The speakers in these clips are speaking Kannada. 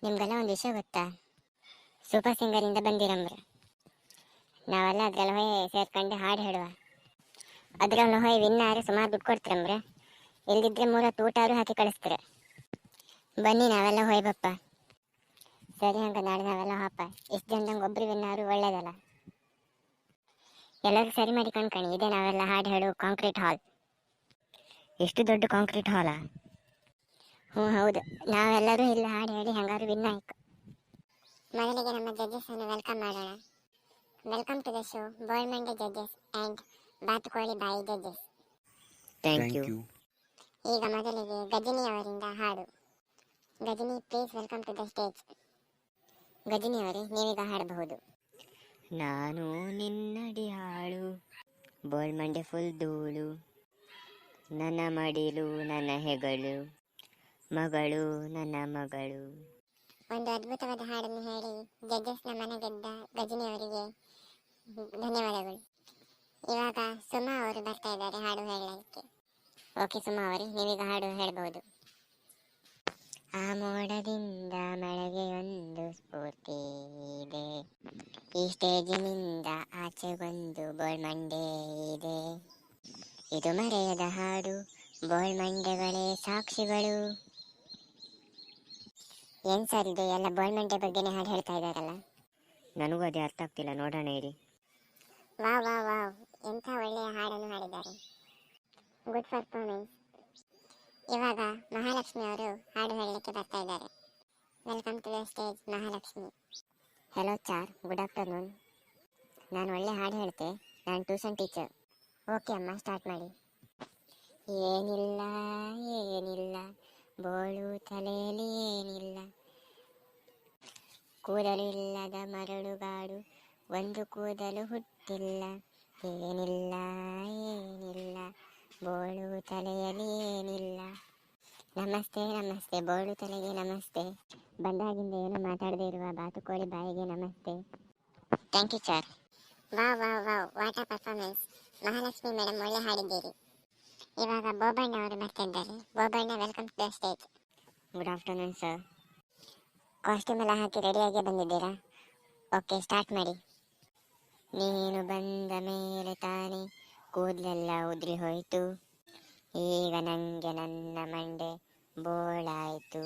ನಿಮ್ಗೆಲ್ಲ ಒಂದು ವಿಷಯ ಗೊತ್ತಾ? ಸೂಪರ್ ಸಿಂಗರಿಂದ ಬಂದಿರಮ್ರ. ನಾವೆಲ್ಲ ಅದ್ರಲ್ಲಿ ಹೋಗಿ ಸೇರ್ಕೊಂಡು ಹಾಡು ಹೇಳುವ. ಅದ್ರಲ್ಲಿ ಹೋಗಿ ವಿನ್ನಾರು ಸುಮಾರು ದುಡ್ಡು ಕೊಡ್ತೀರಮ್ರ. ಇಲ್ದಿದ್ರೆ 3 ಹೊತ್ತು ಊಟ ಅವರು ಹಾಕಿ ಕಳಿಸ್ತಾರೆ. ಬನ್ನಿ ನಾವೆಲ್ಲ ಹೋಯ್ ಬಪ್ಪ. ಸರಿ, ಹಂಗ ನಾಳೆ ನಾವೆಲ್ಲ ಹಾಪ. ಇಷ್ಟು ಜನದಂಗೆ ಒಬ್ರು ವಿನ್ನಾರು ಒಳ್ಳೇದಲ್ಲ. ಎಲ್ಲರೂ ಸರಿ ಮಾಡಿ ಕಣ್ಕಣಿ. ಇದೆ ನಾವೆಲ್ಲ ಹಾಡು ಹೇಳು ಕಾಂಕ್ರೀಟ್ ಹಾಲ್. ಎಷ್ಟು ದೊಡ್ಡ ಕಾಂಕ್ರೀಟ್ ಹಾಲಾ? ಹ್ಞೂ ಹೌದು. ನಾವೆಲ್ಲರೂ ಇಲ್ಲಿ ಹಾಡು ಹೇಳಿ ಹಂಗಾರು ವಿನ್ ಆಯ್ತು. ಮೊದಲಿಗೆ ನಮ್ಮ ಜಡ್ಜಸ್ ಅನ್ನು ವೆಲ್ಕಮ್ ಮಾಡೋಣ. ವೆಲ್ಕಮ್ ಟು ದ ಶೋ ಬೋಳ್ಮಂಡೆ ಜಡ್ಜಸ್ ಆ್ಯಂಡ್ ಬಾತುಕೋಳಿ ಬಾಯಿ ಜಡ್ಜಸ್. Thank you. ಈಗ ಮೊದಲಿಗೆ ಗಜನಿ ಅವರಿಂದ ಹಾಡು. Gajani, please welcome to the stage. Gajani ಅವರೇ, ನೀವೀಗ ಹಾಡಬಹುದು. ನಾನು ನಿನ್ನಡಿ ಹಾಳು, ಬೋಳ್ಮಂಡೆ ಫುಲ್ ಧೂಳು, ನನ್ನ ಮಡಿಲು ನನ್ನ ಹೆಗಳು, ಮಗಳು ನನ್ನ ಮಗಳು. ಒಂದು ಅದ್ಭುತವಾದ ಹಾಡನ್ನು ಹೇಳಿ ಜಡ್ಜಸ್ನ ಮನೆ ಗೆದ್ದ ಗಜನಿ ಅವರಿಗೆ ಧನ್ಯವಾದಗಳು. ಇವಾಗ ಸುಮಾ ಅವರು ಬರ್ತಾ ಇದ್ದಾರೆ ಹಾಡು ಹೇಳಲಿಕ್ಕೆ. ಓಕೆ ಸುಮಾ ಅವರೇ, ನೀವೀಗ ಹಾಡು ಹೇಳಬಹುದು. ಆ ಮೋಡದಿಂದ ಮಳೆಗೆಯೊಂದು ಸ್ಫೂರ್ತಿ ಇದೆ, ಈ ಸ್ಟೇಜಿನಿಂದ ಆಚೆಗೊಂದು ಬೋಳ್ಮಂಡೆ ಇದೆ, ಇದು ಮರೆಯದ ಹಾಡು, ಬೋಳ್ಮಂಡೆಗಳೇ ಸಾಕ್ಷಿಗಳು. ಏನ್ ಸರ್ ಇದು? ಎಲ್ಲ ಬೋಳ್ಮಂಡೆ ಬಗ್ಗೆನೇ ಹಾಡು ಹೇಳ್ತಾ ಇದ್ದಾರಲ್ಲ. ನನಗೂ ಅದೇ ಅರ್ಥ ಆಗ್ತಿಲ್ಲ, ನೋಡೋಣ ಇರಿ. ವಾವ್ ವಾವ್ ವಾವ್, ಎಂಥ ಒಳ್ಳೆಯ ಹಾಡನ್ನು ಹಾಡಿದ್ದಾರೆ. Good performance. ಇವಾಗ ಮಹಾಲಕ್ಷ್ಮಿ ಅವರು ಹಾಡು ಹೇಳಲಿಕ್ಕೆ ಬರ್ತಾ ಇದ್ದಾರೆ. Welcome to the stage Mahalakshmi. Hello sir, good afternoon. ನಾನು ಒಳ್ಳೆ ಹಾಡು ಹೇಳ್ತೆ. ನಾನು ಟ್ಯೂಷನ್ ಟೀಚರ್. ಓಕೆ ಅಮ್ಮ, ಸ್ಟಾರ್ಟ್ ಮಾಡಿ. ಏನಿಲ್ಲ ಏನಿಲ್ಲ ಬೋಳು ತಲೆಯಲ್ಲಿ ಏನಿಲ್ಲ, ಕೂದಲು ಇಲ್ಲದ ಮರಳುಗಾಡು, ಒಂದು ಕೂದಲು ಹುಟ್ಟಿಲ್ಲ. ಏನಿಲ್ಲ ಏನಿಲ್ಲ ಬೋಳು ತಲೆಯಲ್ಲಿ ಏನಿಲ್ಲ. ನಮಸ್ತೆ ನಮಸ್ತೆ, ಬೋಳು ತಲೆಗೆ ನಮಸ್ತೆ. ಬಂದಾಗಿಂದ ಏನು ಮಾತಾಡದೇ ಇರುವ ಬಾತುಕೋಳಿ ಬಾಯಿಗೆ ನಮಸ್ತೆ. Thank you sir. Wow wow wow, what a performance. Mahalakshmi madam, ಒಳ್ಳೆ ಹಾಡಿದ್ದೀರಿ. ಇವಾಗ ಬೋಬಣ್ಣ ಅವರು ಬರ್ತಾ ಇದ್ದಾರೆ. Bobanna, welcome to the stage. Good afternoon sir. Costume ಎಲ್ಲ ಹಾಕಿ ರೆಡಿಯಾಗಿ ಬಂದಿದ್ದೀರಾ? ಓಕೆ, ಸ್ಟಾರ್ಟ್ ಮಾಡಿ. ನೀನು ಬಂದ ಮೇಲೆ ತಾನೇ ಕೂದಲೆಲ್ಲ ಉದ್ರಿ ಹೋಯಿತು, ಈಗ ನನಗೆ ನನ್ನ ಮಂಡೆ ಬೋಳಾಯಿತು.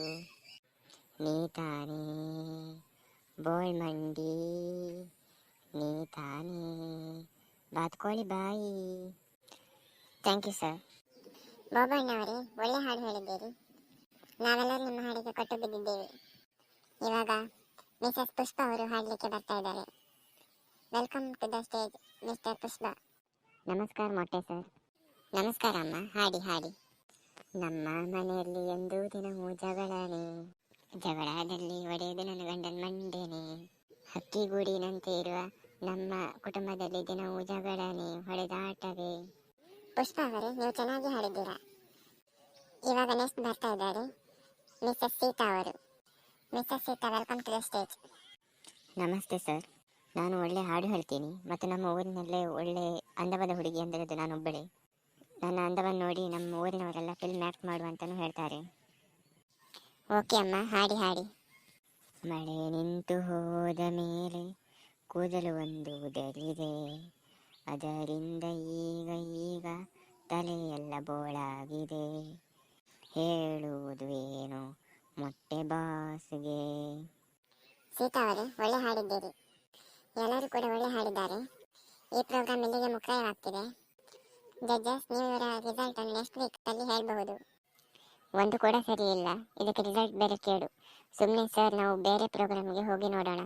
ನೀ ತಾನೇ ಬೋಳ್ಮಂಡಿ, ನೀ ತಾನೇ ಬಾತ್ಕೋಳಿ ಬಾಯಿ. Thank you sir. ಬೋಬಣ್ಣ ಅವರೇ, ಒಳ್ಳೆ ಹಾಡು ಹೇಳಿದ್ದೀರಿ. ನಾವೆಲ್ಲರೂ ನಿಮ್ಮ ಹಾಡಿಗೆ ಕಟ್ಟು ಬಿದ್ದಿದ್ದೇವೆ. ಇವಾಗ ಮಿಸಸ್ ಪುಷ್ಪ ಅವರು ಹಾಡಲಿಕ್ಕೆ ಬರ್ತಾ ಇದ್ದಾರೆ. Welcome to the stage mister Pushpa. ನಮಸ್ಕಾರ ಮೊಟ್ಟೆ ಸರ್. ನಮಸ್ಕಾರ ಅಮ್ಮ, ಹಾಡಿ ಹಾಡಿ. ನಮ್ಮ ಮನೆಯಲ್ಲಿ ಎಂದೂ ದಿನವೂ ಜಗಳನೇ, ಜಗಳದಲ್ಲಿ ಒಡೆದು ನನ್ನ ಗಂಡನ ಮಂಡೇನೆ, ಹಕ್ಕಿಗೂಡಿನಂತೆ ಇರುವ ನಮ್ಮ ಕುಟುಂಬದಲ್ಲಿ ದಿನವೂ ಜಗಳನೇ, ಹೊಡೆದಾಟವೇ. ಪುಷ್ಪ ಅವರೇ, ನೀವು ಚೆನ್ನಾಗಿ ಹಾಡಿದ್ದೀರಾ. ಇವಾಗ ನೆಕ್ಸ್ಟ್ ಬರ್ತಾ ಇದ್ದಾರೆ ಮಿಸಸ್ ಸೀತಾ ಅವರು. Mrs Sita, welcome to the stage. ನಮಸ್ತೆ ಸರ್. ನಾನು ಒಳ್ಳೆ ಹಾಡು ಹೇಳ್ತೀನಿ ಮತ್ತು ನಮ್ಮ ಊರಿನಲ್ಲೇ ಒಳ್ಳೆ ಅಂದವಾದ ಹುಡುಗಿ ಅಂದರೆ ಅದು ನಾನೊಬ್ಬಳೇ. ನನ್ನ ಅಂದವನ್ನು ನೋಡಿ ನಮ್ಮ ಊರಿನವರೆಲ್ಲ ಫಿಲ್ಮ್ ಆ್ಯಕ್ಟ್ ಮಾಡುವಂತಲೂ ಹೇಳ್ತಾರೆ. ಓಕೆ ಅಮ್ಮ, ಹಾಡಿ ಹಾಡಿ. ಮಳೆ ನಿಂತು ಹೋದ ಮೇಲೆ ಕೂದಲು ಒಂದು ಉದರಿದೆ, ಅದರಿಂದ ಈಗ ಈಗ ತಲೆಯೆಲ್ಲ ಬೋಳಾಗಿದೆ, ಹೇಳುವುದು ಏನು ಮೊಟ್ಟೆ ಬಾಸ್ಗೆ. ಸೀತಾ ಅವರೇ, ಒಳ್ಳೆ ಹಾಡಿದ್ದೀರಿ. ಎಲ್ಲರೂ ಕೂಡ ಒಳ್ಳೆ ಹಾಡಿದ್ದಾರೆ. ಈ ಪ್ರೋಗ್ರಾಮ್ ಇಲ್ಲಿಗೆ ಮುಕ್ತಾಯವಾಗ್ತಿದೆ. ಜಡ್ಜಸ್, ನೀವು ಇವರ ರಿಸಲ್ಟ್ ಅನ್ನು ನೆಕ್ಸ್ಟ್ ವೀಕ್ ಅಲ್ಲಿ ಹೇಳಬಹುದು. ಒಂದು ಕೂಡ ಸರಿ ಇಲ್ಲ, ಇದಕ್ಕೆ ರಿಸಲ್ಟ್ ಬೇರೆ ಕೇಳು. ಸುಮ್ಮನೆ ಸರ್, ನಾವು ಬೇರೆ ಪ್ರೋಗ್ರಾಮ್ಗೆ ಹೋಗಿ ನೋಡೋಣ.